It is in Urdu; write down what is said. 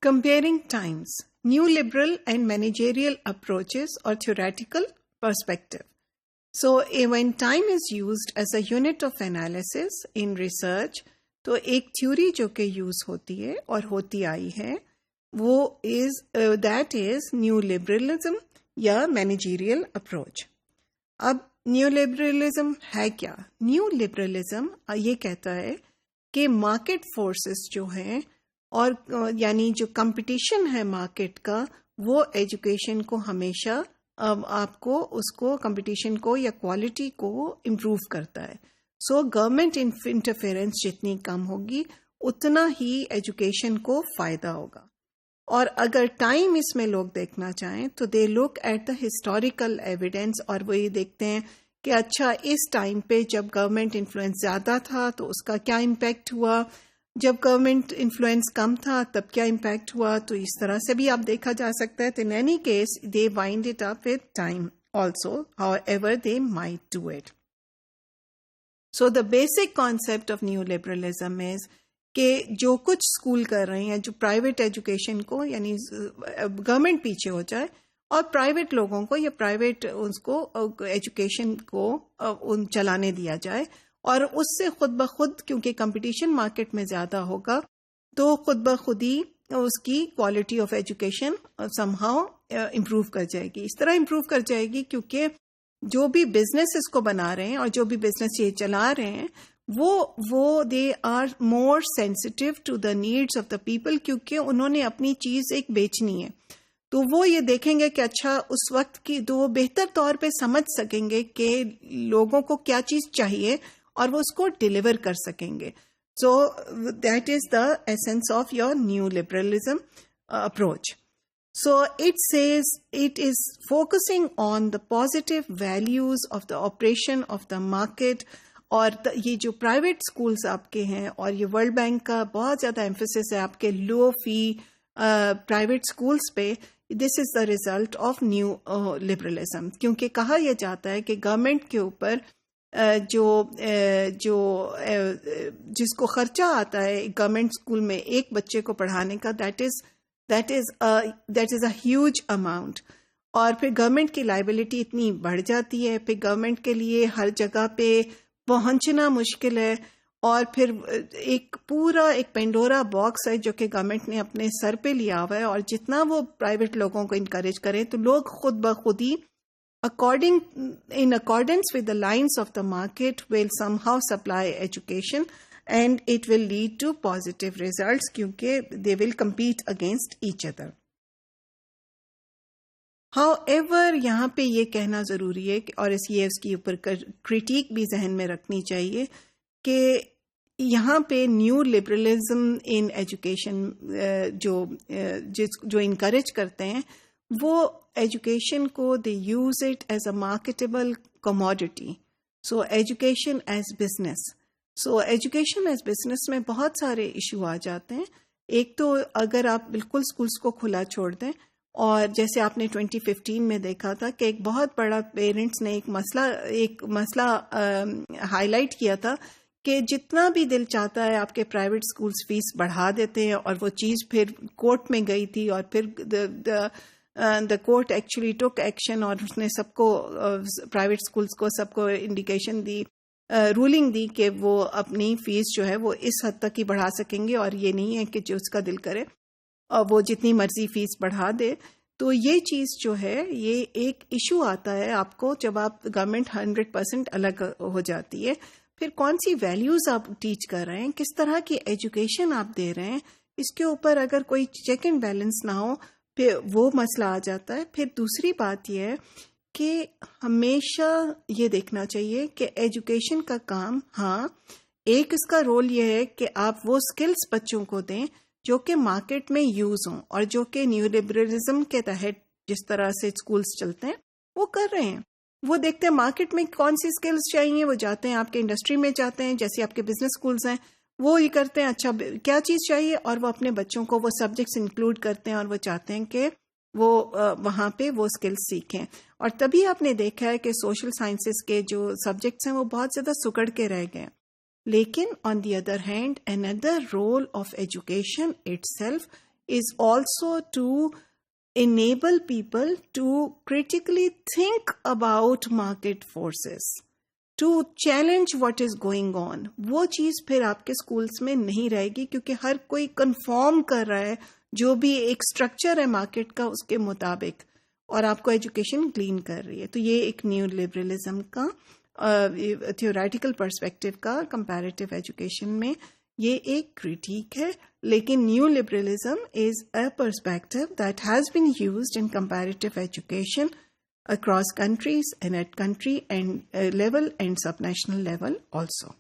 Comparing times, new liberal and managerial approaches or theoretical perspective. So when time is used as a unit of analysis in research, تو ایک تھیوری جو کہ یوز ہوتی ہے اور ہوتی آئی ہے وہ دیٹ از نیو لبرلزم یا مینیجیریل اپروچ. اب نیو لبرلزم ہے کیا؟ نیو لبرلزم یہ کہتا ہے کہ مارکیٹ فورسز جو ہیں اور یعنی جو کمپٹیشن ہے مارکیٹ کا وہ ایجوکیشن کو ہمیشہ آپ کو اس کو کمپٹیشن کو یا کوالٹی کو امپروو کرتا ہے. سو گورنمنٹ انٹرفیئرنس جتنی کم ہوگی اتنا ہی ایجوکیشن کو فائدہ ہوگا. اور اگر ٹائم اس میں لوگ دیکھنا چاہیں تو they look at the historical evidence اور وہ یہ دیکھتے ہیں کہ اچھا اس ٹائم پہ جب گورنمنٹ انفلوئنس زیادہ تھا تو اس کا کیا امپیکٹ ہوا، جب گورنمنٹ انفلوئنس کم تھا تب کیا امپیکٹ ہوا. تو اس طرح سے بھی آپ دیکھا جا سکتا ہے. تو in any case they وائنڈ it up with time also how ever they might do it. So the basic concept of neo liberalism is کہ جو کچھ اسکول کر رہے ہیں جو پرائیویٹ ایجوکیشن کو یعنی گورنمنٹ پیچھے ہو جائے اور پرائیویٹ لوگوں کو یا پرائیویٹ اس کو ایجوکیشن کو چلانے دیا جائے اور اس سے خود بخود کیونکہ کمپٹیشن مارکیٹ میں زیادہ ہوگا تو خود بخود ہی اس کی quality of education some how improve کر جائے گی. اس طرح امپروو کر جائے گی کیونکہ جو بھی بزنس اس کو بنا رہے ہیں اور جو بھی بزنس یہ چلا رہے ہیں وہ they are more sensitive to the needs of the people کیونکہ انہوں نے اپنی چیز ایک بیچنی ہے. تو وہ یہ دیکھیں گے کہ اچھا اس وقت کی تو وہ بہتر طور پہ سمجھ سکیں گے کہ لوگوں کو کیا چیز چاہیے اور وہ اس کو ڈیلیور کر سکیں گے. So that is the essence of your neo liberalism approach. So it says it is focusing on the positive values of the operation of the market. اور یہ جو پرائیویٹ اسکولس آپ کے ہیں اور یہ ورلڈ بینک کا بہت زیادہ ایمفیسس ہے آپ کے لو فی پرائیویٹ اسکولس پہ. This is the result of neo liberalism کیونکہ کہا یہ جاتا ہے کہ گورنمنٹ کے اوپر جو جس کو خرچہ آتا ہے گورنمنٹ اسکول میں ایک بچے کو پڑھانے کا that is a huge amount. اور پھر گورنمنٹ کی لائبلٹی اتنی بڑھ جاتی ہے، پھر گورنمنٹ کے لیے ہر جگہ پہ پہنچنا مشکل ہے اور پھر ایک پینڈورا باکس ہے جو کہ گورنمنٹ نے اپنے سر پہ لیا ہوا ہے. اور جتنا وہ پرائیویٹ لوگوں کو انکریج کرے تو لوگ خود بخود ہی in accordance with the lines of the market will somehow supply education and it will lead to positive results کیونکہ they will compete against each other. However یہاں پہ یہ کہنا ضروری ہے اور اس کے اوپر کریٹیک بھی ذہن میں رکھنی چاہیے کہ یہاں پہ نیو لبرلزم ان ایجوکیشن جو انکریج کرتے ہیں وہ ایجوکیشن کو they use it as a marketable commodity. So education as business. So education as business میں بہت سارے ایشو آ جاتے ہیں. ایک تو اگر آپ بالکل اسکولس کو کھلا چھوڑ دیں اور جیسے آپ نے 2015 میں دیکھا تھا کہ ایک بہت بڑا پیرنٹس نے ایک مسئلہ ہائی لائٹ کیا تھا کہ جتنا بھی دل چاہتا ہے آپ کے پرائیویٹ اسکولس فیس بڑھا دیتے ہیں اور وہ چیز پھر کورٹ میں گئی تھی اور پھر the court actually took action اور اس نے سب کو پرائیویٹ اسکولس کو سب کو انڈیکیشن دی رولنگ دی کہ وہ اپنی فیس جو ہے وہ اس حد تک ہی بڑھا سکیں گے اور یہ نہیں ہے کہ جو اس کا دل کرے اور وہ جتنی مرضی فیس بڑھا دے. تو یہ چیز جو ہے یہ ایک ایشو آتا ہے آپ کو جب آپ گورنمنٹ 100% الگ ہو جاتی ہے. پھر کون سی ویلیوز آپ ٹیچ کر رہے ہیں، کس طرح کی ایجوکیشن آپ دے رہے ہیں، اس کے اوپر اگر کوئی چیک اینڈ بیلنس نہ ہو پھر وہ مسئلہ آ جاتا ہے. پھر دوسری بات یہ ہے کہ ہمیشہ یہ دیکھنا چاہیے کہ ایجوکیشن کا کام ایک اس کا رول یہ ہے کہ آپ وہ سکلز بچوں کو دیں جو کہ مارکیٹ میں یوز ہوں اور جو کہ نیو لبرلزم کے تحت جس طرح سے اسکولس چلتے ہیں وہ کر رہے ہیں. وہ دیکھتے ہیں مارکیٹ میں کون سی سکلز چاہیے، وہ جاتے ہیں آپ کے انڈسٹری میں جاتے ہیں جیسے آپ کے بزنس اسکولز ہیں وہ یہ کرتے ہیں اچھا کیا چیز چاہیے اور وہ اپنے بچوں کو وہ سبجیکٹس انکلوڈ کرتے ہیں اور وہ چاہتے ہیں کہ وہ وہاں پہ وہ اسکلز سیکھیں. اور تبھی آپ نے دیکھا ہے کہ سوشل سائنسز کے جو سبجیکٹس ہیں وہ بہت زیادہ سکڑ کے رہ گئے. لیکن on the other hand another role of education itself is also to enable people to critically think about market forces, to challenge what is going on. وہ چیز پھر آپ کے اسکولس میں نہیں رہے گی کیونکہ ہر کوئی کنفارم کر رہا ہے جو بھی ایک اسٹرکچر ہے مارکیٹ کا اس کے مطابق، اور آپ کو ایجوکیشن کلین کر رہی ہے. تو یہ ایک نیو لبرلزم کا تھیوریٹیکل پرسپیکٹو کا کمپیریٹیو ایجوکیشن میں یہ ایک کریٹیک ہے. لیکن neo liberalism is a perspective that has been used in comparative education across countries and at country and level and subnational level also.